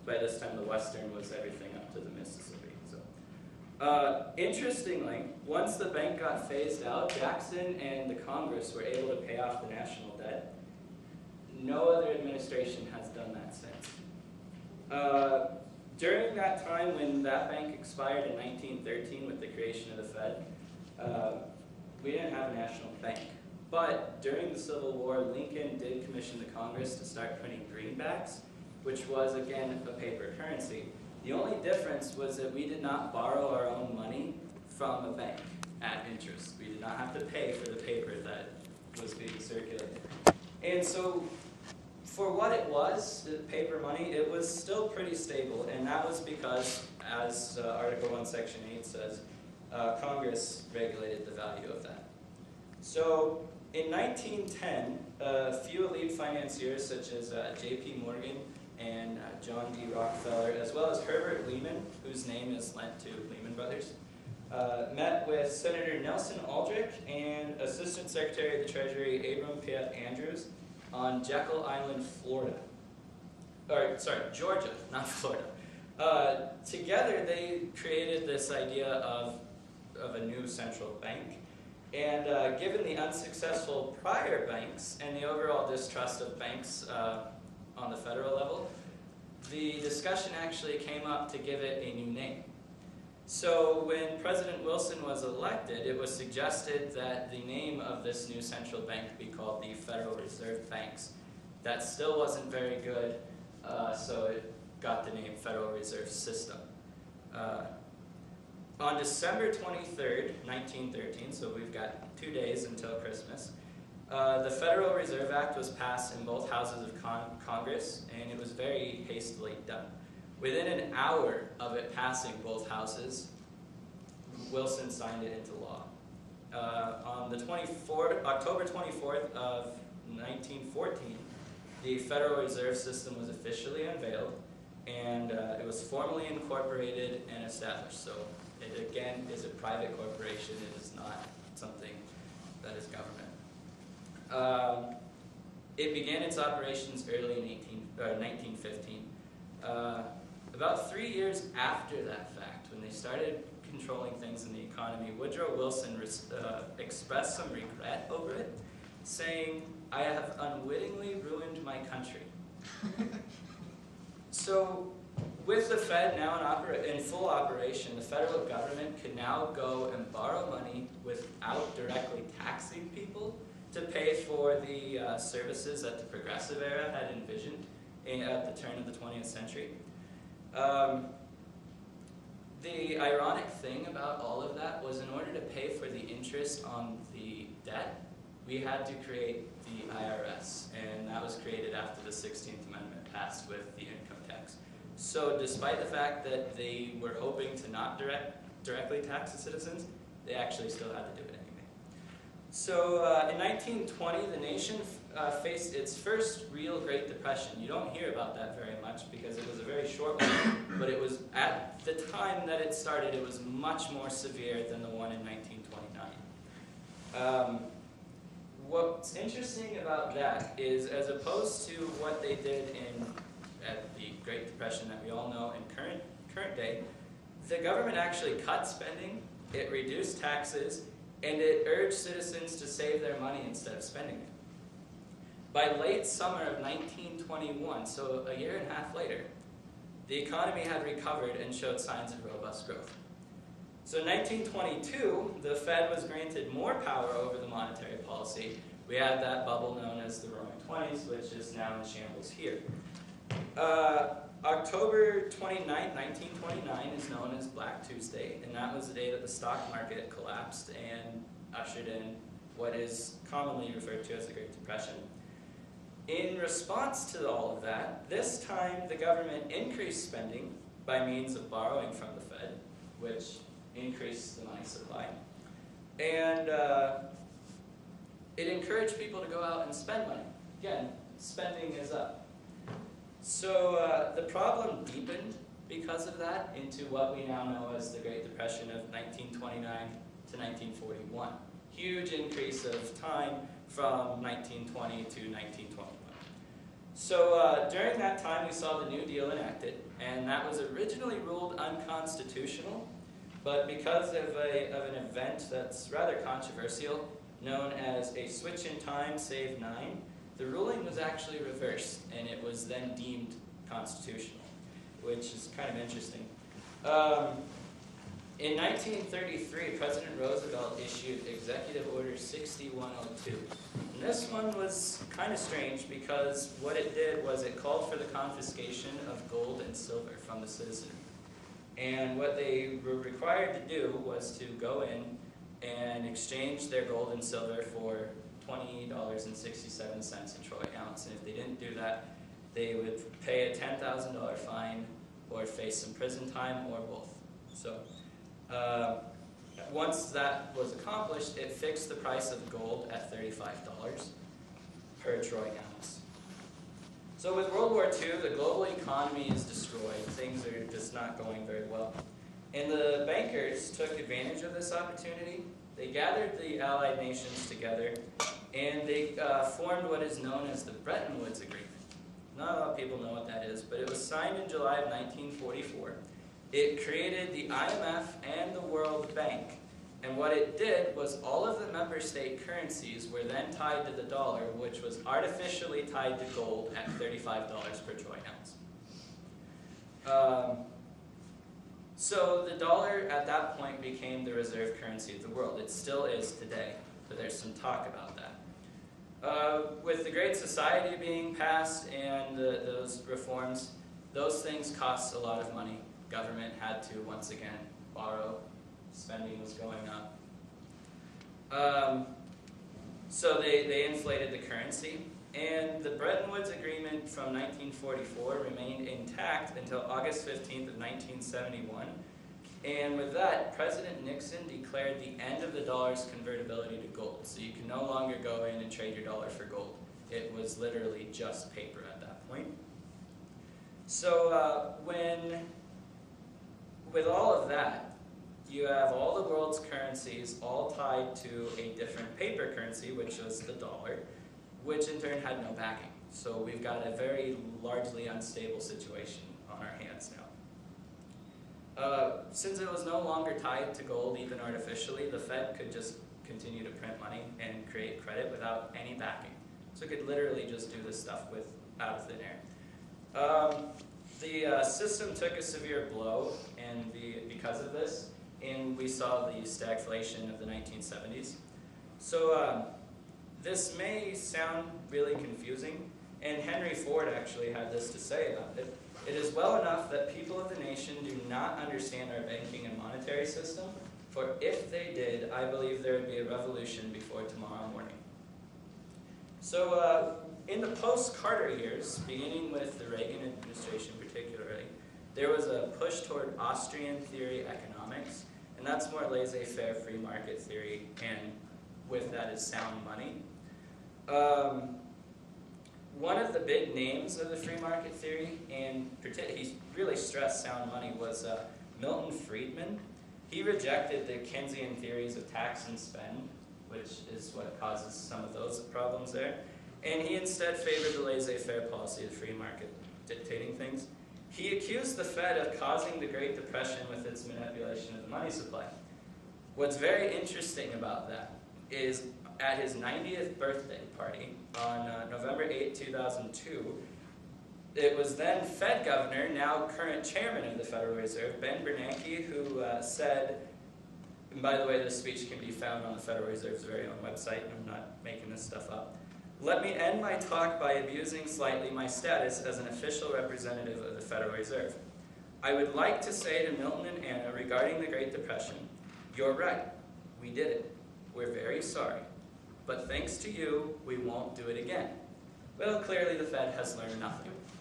by this time the Western was everything up to the Mississippi. So, interestingly, once the bank got phased out, Jackson and the Congress were able to pay off the national debt. No other administration has done that since. During that time when that bank expired in 1913 with the creation of the Fed, we didn't have a national bank. But during the Civil War, Lincoln did commission the Congress to start printing greenbacks, which was, again, a paper currency. The only difference was that we did not borrow our own money from a bank at interest. We did not have to pay for the paper that was being circulated. And so, for what it was, the paper money, it was still pretty stable, and that was because, as Article 1, Section 8 says, Congress regulated the value of that. So, in 1910, a few elite financiers such as J.P. Morgan and John D. Rockefeller, as well as Herbert Lehman, whose name is lent to Lehman Brothers, met with Senator Nelson Aldrich and Assistant Secretary of the Treasury Abram Piatt Andrews on Jekyll Island, Florida. Or, sorry, Georgia, not Florida. Together, they created this idea of a new central bank. And given the unsuccessful prior banks and the overall distrust of banks on the federal level, the discussion actually came up to give it a new name. So when President Wilson was elected, it was suggested that the name of this new central bank be called the Federal Reserve Banks. That still wasn't very good, so it got the name Federal Reserve System. On December 23rd, 1913, so we've got 2 days until Christmas, the Federal Reserve Act was passed in both houses of Congress, and it was very hastily done. Within an hour of it passing both houses, Wilson signed it into law. On the October 24th of 1914, the Federal Reserve System was officially unveiled, and it was formally incorporated and established. So it, again, is a private corporation. It is not something that is government. It began its operations early in 1915. About 3 years after that fact, when they started controlling things in the economy, Woodrow Wilson expressed some regret over it, saying, "I have unwittingly ruined my country." So, with the Fed now in full operation, the federal government could now go and borrow money without directly taxing people to pay for the services that the progressive era had envisioned at the turn of the 20th century. The ironic thing about all of that was, in order to pay for the interest on the debt, we had to create the IRS, and that was created after the 16th Amendment passed with the income tax. So despite the fact that they were hoping to not directly tax the citizens, they actually still had to do it anyway. So in 1920, the nation faced its first real Great Depression. You don't hear about that very much because it was a very short one, but it was, at the time that it started, it was much more severe than the one in 1929. What's interesting about that is, as opposed to what they did at the Great Depression that we all know in current day, the government actually cut spending, it reduced taxes, and it urged citizens to save their money instead of spending it. By late summer of 1921, so a year and a half later, the economy had recovered and showed signs of robust growth. So in 1922, the Fed was granted more power over the monetary policy. We had that bubble known as the Roaring '20s, which is now in shambles here. October 29, 1929 is known as Black Tuesday, and that was the day that the stock market collapsed and ushered in what is commonly referred to as the Great Depression. In response to all of that, this time the government increased spending by means of borrowing from the Fed, which increased the money supply, and it encouraged people to go out and spend money. Again, spending is up. So the problem deepened because of that into what we now know as the Great Depression of 1929 to 1941. Huge increase of time from 1920 to 1921. So during that time, we saw the New Deal enacted, and that was originally ruled unconstitutional, but because of an event that's rather controversial, known as a switch in time save 9, the ruling was actually reversed, and it was then deemed constitutional, which is kind of interesting. In 1933, President Roosevelt issued Executive Order 6102. And this one was kind of strange because what it did was it called for the confiscation of gold and silver from the citizenry. And what they were required to do was to go in and exchange their gold and silver for $20.67 a troy ounce. And if they didn't do that, they would pay a $10,000 fine or face some prison time or both. So once that was accomplished, it fixed the price of gold at $35 per troy ounce. So with World War II, the global economy is destroyed. Things are just not going very well. And the bankers took advantage of this opportunity. They gathered the Allied nations together, and they formed what is known as the Bretton Woods Agreement. Not a lot of people know what that is, but it was signed in July of 1944. It created the IMF and the World Bank. And what it did was all of the member state currencies were then tied to the dollar, which was artificially tied to gold at $35 per troy ounce. So the dollar at that point became the reserve currency of the world. It still is today, but there's some talk about that. With the Great Society being passed and those reforms, those things cost a lot of money. Government had to, once again, borrow. Spending was going up. So they inflated the currency. And the Bretton Woods Agreement from 1944 remained intact until August 15th of 1971. And with that, President Nixon declared the end of the dollar's convertibility to gold. So you can no longer go in and trade your dollar for gold. It was literally just paper at that point. So with all of that, you have all the world's currencies all tied to a different paper currency, which was the dollar, which in turn had no backing. So we've got a very largely unstable situation on our hands now. Since it was no longer tied to gold, even artificially, the Fed could just continue to print money and create credit without any backing. So it could literally just do this stuff out of thin air. The system took a severe blow, and because of this, and we saw the stagflation of the 1970s. So this may sound really confusing, and Henry Ford actually had this to say about it. It is well enough that people of the nation do not understand our banking and monetary system, for if they did, I believe there would be a revolution before tomorrow morning. So in the post-Carter years, beginning with the Reagan administration particularly, there was a push toward Austrian theory economics, and that's more laissez-faire free market theory, and with that is sound money. One of the big names of the free market theory, and he really stressed sound money, was Milton Friedman. He rejected the Keynesian theories of tax and spend, which is what causes some of those problems there. And he instead favored the laissez-faire policy of free market dictating things. He accused the Fed of causing the Great Depression with its manipulation of the money supply. What's very interesting about that is at his 90th birthday party on November 8, 2002, it was then Fed Governor, now current Chairman of the Federal Reserve, Ben Bernanke, who said, and by the way, this speech can be found on the Federal Reserve's very own website, I'm not making this stuff up. Let me end my talk by abusing slightly my status as an official representative of the Federal Reserve. I would like to say to Milton and Anna regarding the Great Depression, you're right, we did it. We're very sorry. But thanks to you, we won't do it again. Well, clearly the Fed has learned nothing.